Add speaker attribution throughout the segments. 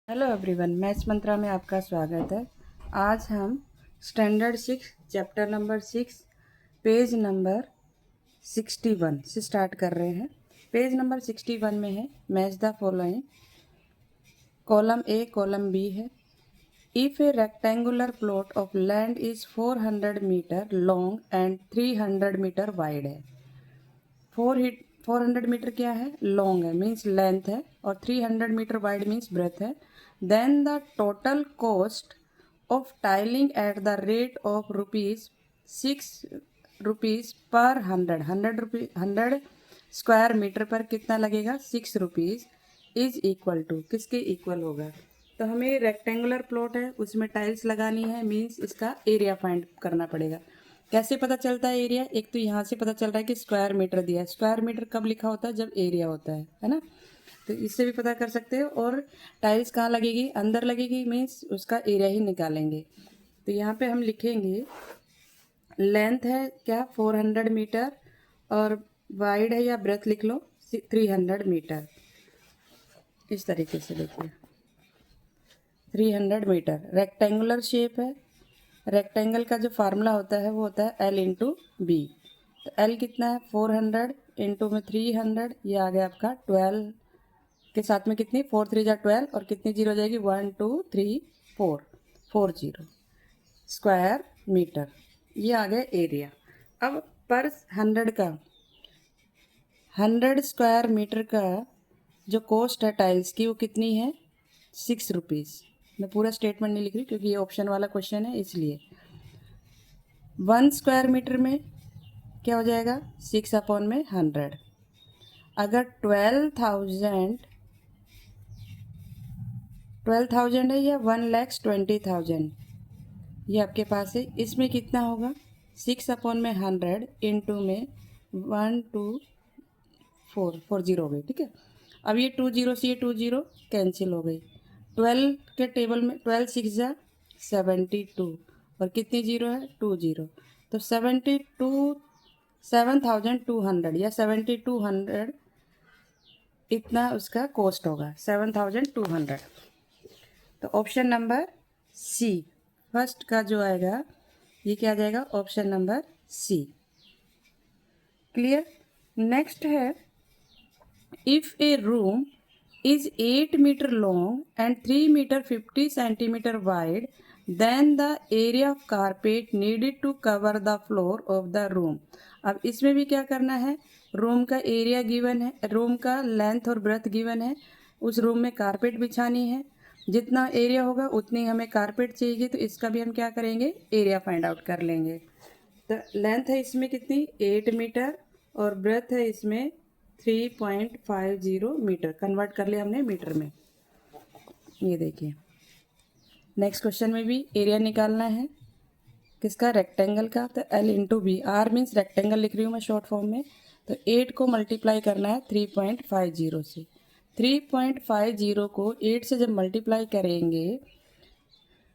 Speaker 1: Hello everyone, maths मंत्रा में आपका स्वागत है। आज हम standard 6 chapter number 6 page number 61 से स्टार्ट कर रहे हैं। पेज नंबर 61 में है match the following. Column A column B है। If a rectangular plot of land is 400 metre long and 300 metre wide है। 400 मीटर क्या है? लॉन्ग है, मीन्स लेंथ है, और 300 मीटर वाइड मीन्स ब्रेथ है। Then the total cost of tiling at the rate of ₹6 per 100 square metre पर कितना लगेगा? ₹6 इज इक्वल टू किसके इक्वल होगा? तो हमें रेक्टेंगुलर प्लॉट है, उसमें टाइल्स लगानी है, मीन्स इसका एरिया फाइंड करना पड़ेगा। कैसे पता चलता है एरिया? एक तो यहाँ से पता चल रहा है कि स्क्वायर मीटर दिया है। स्क्वायर मीटर कब लिखा होता है? जब एरिया होता है ना। तो इससे भी पता कर सकते हो। और टाइल्स कहाँ लगेगी? अंदर लगेगी, मीन्स उसका एरिया ही निकालेंगे। तो यहाँ पे हम लिखेंगे लेंथ है क्या? 400 मीटर, और वाइड है या ब्रेथ लिख लो 300 मीटर। इस तरीके से देखिए 300 मीटर रेक्टेंगुलर शेप है। रेक्टेंगल का जो फार्मूला होता है वो होता है L इंटू बी। तो L कितना है? 400 इंटू में 300, ये आ गया आपका 12 के साथ में कितनी? 4 3 जा 12, और कितनी जीरो हो जाएगी? 1 2 3 4 40 स्क्वायर मीटर। ये आ गया एरिया। अब पर 100 स्क्वायर मीटर का जो कॉस्ट है टाइल्स की वो कितनी है? ₹6। मैं पूरा स्टेटमेंट नहीं लिख रही क्योंकि ये ऑप्शन वाला क्वेश्चन है, इसलिए 1 स्क्वायर मीटर में क्या हो जाएगा? 6/100। अगर 12,000 है या 1,20,000 ये आपके पास है, इसमें कितना होगा? 6/100 इंटू में 1 2 4 40 हो गई, ठीक है। अब ये 2 जीरो से ये 2 जीरो कैंसिल हो गई। 12 के टेबल में 12 6 जा 72, और कितनी जीरो है? 2 जीरो। तो 7,200 या 7,200 इतना उसका कॉस्ट होगा, 7,200। तो ऑप्शन नंबर सी फर्स्ट का जो आएगा ये क्या आ जाएगा? Option number C. Clear? Next है if a room is 8 meter long and 3 meter 50 centimeter wide, then the area of carpet needed to cover the floor of the room। अब इसमें भी क्या करना है? रूम का एरिया गिवन है, room का लेंथ और ब्रेथ गिवन है, उस रूम में कारपेट बिछानी है। जितना एरिया होगा उतनी हमें कारपेट चाहिए, तो इसका भी हम क्या करेंगे? एरिया फाइंड आउट कर लेंगे। तो लेंथ है इसमें कितनी? 8 मीटर, और ब्रेथ है इसमें 3.50 मीटर। कन्वर्ट कर लिया हमने मीटर में। ये देखिए नेक्स्ट क्वेश्चन में भी एरिया निकालना है किसका? रेक्टेंगल का। तो L into B, R means rectangle लिख रही हूँ मैं शॉर्ट फॉर्म में। तो 8 को मल्टीप्लाई करना है 3.50 से। 3.50 को 8 से जब मल्टीप्लाई करेंगे,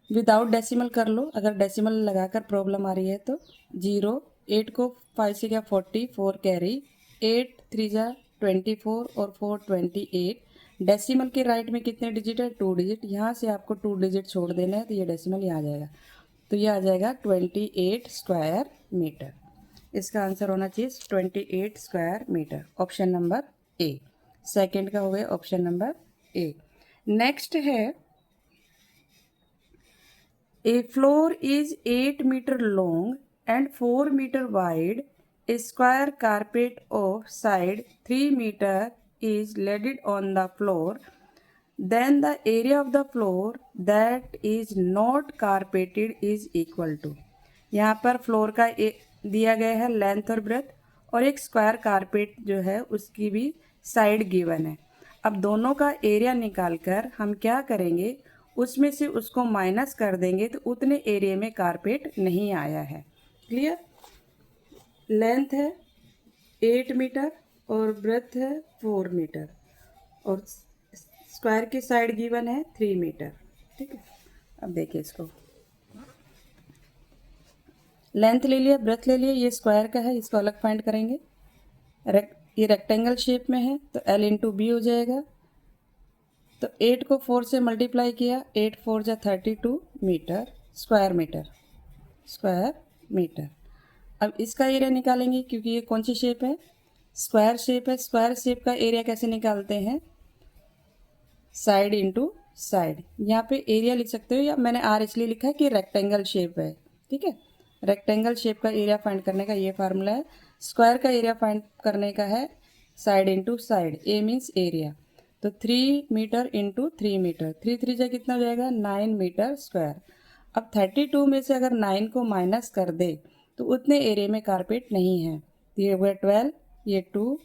Speaker 1: विदाउट डेसिमल कर लो, अगर डेसिमल लगाकर प्रॉब्लम आ रही है तो 0। 8 को 5 से क्या? 44 कैरी, 8 3 जा 24, और 4 28। डेसिमल के राइट में कितने डिजिट है? 2 डिजिट। यहाँ से आपको 2 डिजिट छोड़ देना है, तो ये डेसिमल यहाँ आ जाएगा। तो ये आ जाएगा 28 स्क्वायर मीटर। इसका आंसर होना चाहिए 28 square metre. Option number A. Second का हो गया ऑप्शन नंबर ए। नेक्स्ट है A floor is 8 meter long and 4 meter wide. A square carpet of side 3 meter is laid on the floor. Then the area of the floor that is not carpeted is equal to। यहाँ पर floor का दिया गया है length और breath, और एक square carpet जो है उसकी भी साइड गिवन है। अब दोनों का एरिया निकालकर हम क्या करेंगे? उसमें से उसको माइनस कर देंगे, तो उतने एरिया में कारपेट नहीं आया है। क्लियर? लेंथ है 8 मीटर और ब्रेथ है 4 मीटर, और स्क्वायर की साइड गिवन है 3 मीटर, ठीक है। अब देखिए इसको, लेंथ ले लिया, ब्रेथ ले लिया, ये स्क्वायर का है, इसको अलग फाइंड करेंगे। ये रेक्टेंगल शेप में है तो L इंटू बी हो जाएगा। तो 8 को 4 से मल्टीप्लाई किया, 8 4 जा 32 मीटर स्क्वायर मीटर। अब इसका एरिया निकालेंगे क्योंकि ये कौन सी शेप है, स्क्वायर शेप है। स्क्वायर शेप का एरिया कैसे निकालते हैं, साइड इंटू साइड। यहाँ पे एरिया लिख सकते हो, या मैंने आर इसलिए लिखा है कि रेक्टेंगल शेप है, ठीक है। रेक्टेंगल शेप का एरिया फाइंड करने का ये फार्मूला है। स्क्वायर का एरिया फाइंड करने का है साइड इंटू साइड, ए मीन्स एरिया। तो 3 मीटर इंटू 3 मीटर, 3 3 जा कितना हो जाएगा 9 मीटर स्क्वायर। अब 32 में से अगर 9 को माइनस कर दे तो उतने एरिया में कारपेट नहीं है। तो ये हो गया 12, ये 2,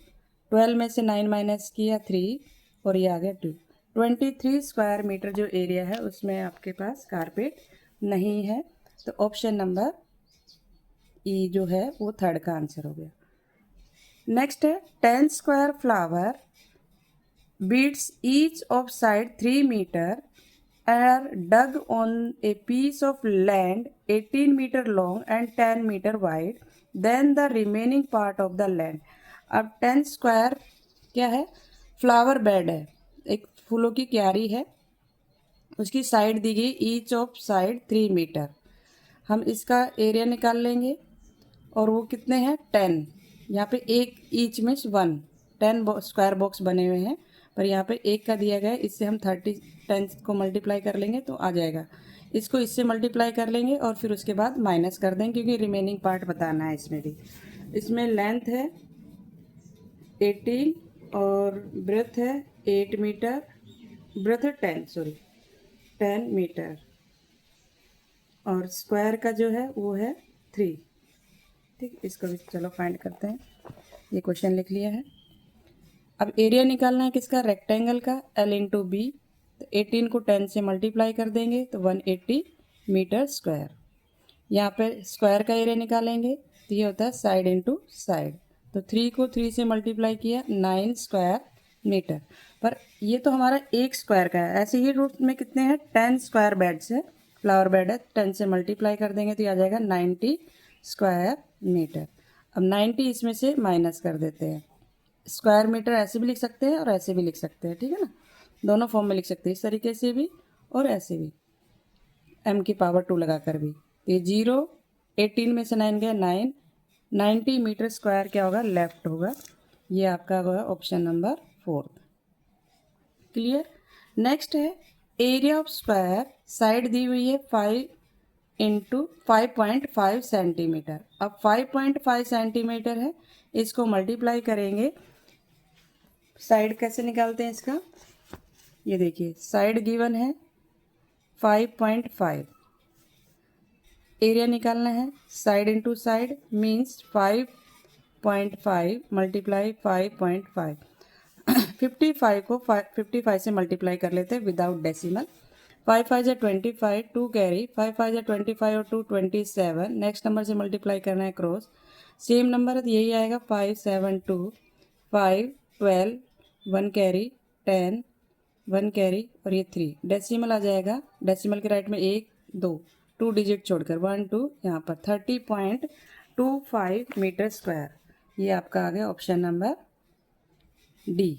Speaker 1: 12 में से 9 माइनस किया 3 और ये आ गया 2। 23 स्क्वायर मीटर जो एरिया है उसमें आपके पास कारपेट नहीं है। तो ऑप्शन नंबर ई जो है वो थर्ड का आंसर हो गया। नेक्स्ट है 10 square flower beads each of side 3 meter are dug on a piece of land 18 meter long and 10 meter wide, then the remaining part of the land। अब 10 square क्या है, फ्लावर बेड है, एक फूलों की क्यारी है, उसकी साइड दी गई ईच ऑफ साइड 3 मीटर। हम इसका एरिया निकाल लेंगे और वो कितने हैं 10। यहाँ पे एक ईच में 1, 10 स्क्वायर बॉक्स बने हुए हैं, पर यहाँ पे एक का दिया गया है। इससे हम 10 को मल्टीप्लाई कर लेंगे तो आ जाएगा। इसको इससे मल्टीप्लाई कर लेंगे और फिर उसके बाद माइनस कर देंगे क्योंकि रिमेनिंग पार्ट बताना है इसमें भी। इसमें लेंथ है 18 और ब्रेथ है 8 मीटर, ब्रेथ है 10 मीटर, और स्क्वायर का जो है वो है 3। ठीक, इसको भी चलो फाइंड करते हैं। ये क्वेश्चन लिख लिया है। अब एरिया निकालना है किसका, रेक्टेंगल का, L इंटू बी। तो 18 को 10 से मल्टीप्लाई कर देंगे तो 180 मीटर स्क्वायर। यहाँ पे स्क्वायर का एरिया निकालेंगे तो ये होता है साइड इंटू साइड। तो 3 को 3 से मल्टीप्लाई किया 9 स्क्वायर मीटर। पर ये तो हमारा एक स्क्वायर का है, ऐसे ही रूट में कितने हैं 10 स्क्वायर बेड्स है, फ्लावर बेड है, 10 से मल्टीप्लाई कर देंगे तो ये आ जाएगा 90 स्क्वायर मीटर। अब 90 इसमें से माइनस कर देते हैं। स्क्वायर मीटर ऐसे भी लिख सकते हैं और ऐसे भी लिख सकते हैं, ठीक है ना, दोनों फॉर्म में लिख सकते हैं, इस तरीके से भी और ऐसे भी, m की पावर 2 लगाकर भी। तो ये 0, 18 में से 9 गया 9, 90 मीटर स्क्वायर क्या होगा, लेफ्ट होगा। ये आपका होगा ऑप्शन नंबर 4। क्लियर। नेक्स्ट है एरिया ऑफ स्क्वायर, साइड दी हुई है 5 इंटू 5.5 सेंटीमीटर। अब 5.5 सेंटीमीटर है, इसको मल्टीप्लाई करेंगे। साइड कैसे निकालते हैं इसका, ये देखिए साइड गिवन है 5.5, एरिया निकालना है side into side means 5.5 multiply 5.5। 55 को 55 से मल्टीप्लाई कर लेते हैं विदाउट डेसिमल। 5 5 जा 25, 2 कैरी, 5 5 जा 25 और 2 27। नेक्स्ट नंबर से मल्टीप्लाई करना है क्रॉस, सेम नंबर है तो यही आएगा 5 7 2 5 12, 1 कैरी 10, 1 कैरी और ये 3। डेसिमल आ जाएगा, डेसिमल के राइट में 1 2 2 डिजिट छोड़कर 1 2, यहाँ पर 30.25 मीटर स्क्वायर। ये आपका आ गया ऑप्शन नंबर डी।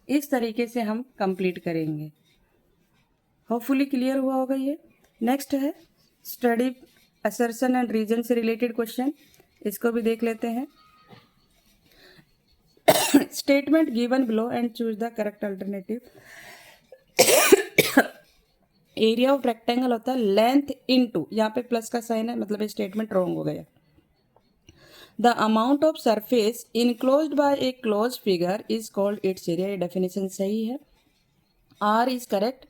Speaker 1: इस तरीके से हम कंप्लीट करेंगे। होपफुली क्लियर हुआ होगा ये। नेक्स्ट है स्टडी असर्शन एंड रीजन से रिलेटेड क्वेश्चन, इसको भी देख लेते हैं। Statement given below and choose the correct alternative. Area of rectangle होता है लेंथ इनटू, यहाँ पे प्लस का साइन है मतलब ये स्टेटमेंट रॉन्ग हो गया। The amount of surface enclosed by a closed figure is called its area. ये डेफिनेशन सही है। R is correct,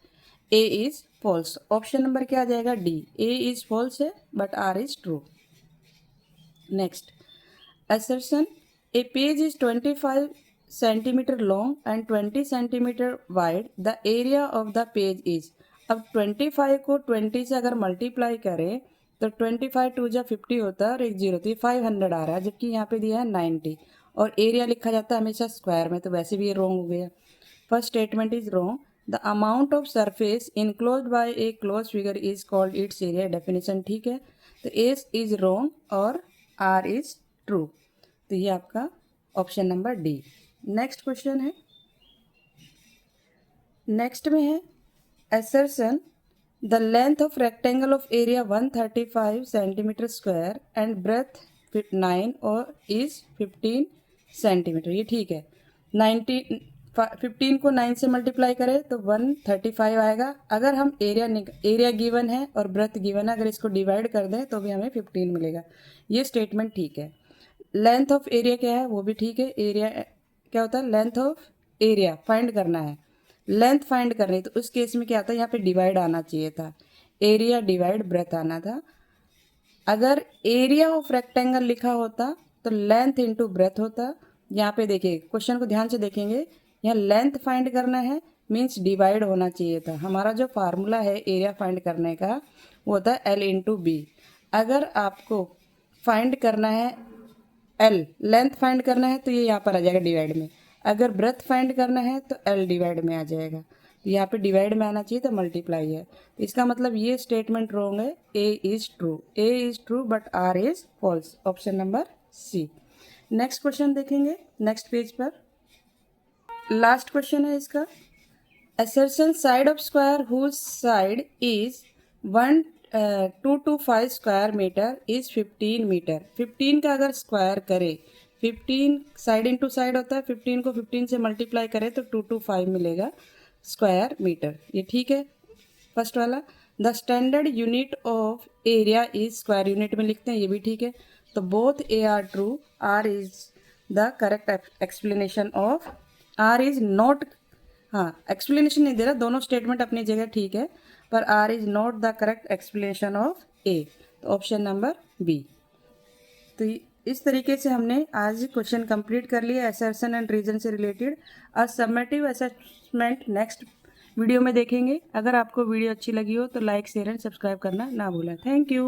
Speaker 1: A is false. Option number क्या आ जाएगा, डी। ए इज फॉल्स है but R is true. Next assertion, a page is 25 centimeter long and 20 centimeter wide, the area of the page is। अब 25 को 20 से अगर multiply करें तो 25 2 जा 50 होता है और एक जीरो, तो ये 500 आ रहा है, जबकि यहाँ पे दिया है 90 और एरिया लिखा जाता है हमेशा स्क्वायर में, तो वैसे भी ये रॉन्ग हो गया। First statement is wrong. The amount of surface enclosed by a closed figure is called its area. Definition ठीक है, तो ए इज रॉन्ग और आर इज ट्रू। तो ये आपका option number D. Next question है, नेक्स्ट में है assertion the length of rectangle of area 135 centimetre square and breadth 9 और is 15 सेंटीमीटर। ये ठीक है। 15 को 9 से मल्टीप्लाई करें तो 135 आएगा। अगर हम एरिया गिवन है और ब्रेथ गिवन है, अगर इसको डिवाइड कर दें तो भी हमें 15 मिलेगा। ये स्टेटमेंट ठीक है। लेंथ ऑफ एरिया क्या है वो भी ठीक है। एरिया क्या होता है, लेंथ ऑफ एरिया फाइंड करना है, लेंथ फाइंड करनी है, तो उस केस में क्या आता है, यहाँ पे डिवाइड आना चाहिए था, एरिया डिवाइड ब्रेथ आना था। अगर एरिया ऑफ रेक्टेंगल लिखा होता तो लेंथ इंटू ब्रेथ होता। यहाँ पे देखिए क्वेश्चन को ध्यान से देखेंगे, यहाँ लेंथ फाइंड करना है मीन्स डिवाइड होना चाहिए था। हमारा जो फार्मूला है एरिया फाइंड करने का वो होता है एल इंटू बी। अगर आपको फाइंड करना है एल, लेंथ फाइंड करना है तो ये यहाँ पर आ जाएगा डिवाइड में। अगर ब्रेथ फाइंड करना है तो एल डिवाइड में आ जाएगा। तो यहाँ पे डिवाइड में आना चाहिए तो मल्टीप्लाई है। तो इसका मतलब ये स्टेटमेंट रॉन्ग है। A is true but R is false. Option number C. Next question देखेंगे नेक्स्ट पेज पर। लास्ट क्वेश्चन है इसका। assertion side of square whose side is 225 square metre is 15 metre. 15 का अगर स्क्वायर करे, 15 साइड इंटू साइड होता है, 15 को 15 से मल्टीप्लाई करें तो 225 मिलेगा स्क्वायर मीटर। ये ठीक है फर्स्ट वाला। The standard unit of area is square unit में लिखते हैं, ये भी ठीक है। तो both A R true, R is the correct explanation of, R is not, हाँ एक्सप्लेनेशन नहीं दे रहा, दोनों स्टेटमेंट अपनी जगह ठीक है, पर R is not the correct explanation of A. तो ऑप्शन नंबर बी। तो इस तरीके से हमने आज क्वेश्चन कंप्लीट कर लिया असर्शन एंड रीजन से रिलेटेड। और सबमेटिव असेसमेंट नेक्स्ट वीडियो में देखेंगे। अगर आपको वीडियो अच्छी लगी हो तो लाइक शेयर एंड सब्सक्राइब करना ना भूलें। Thank you.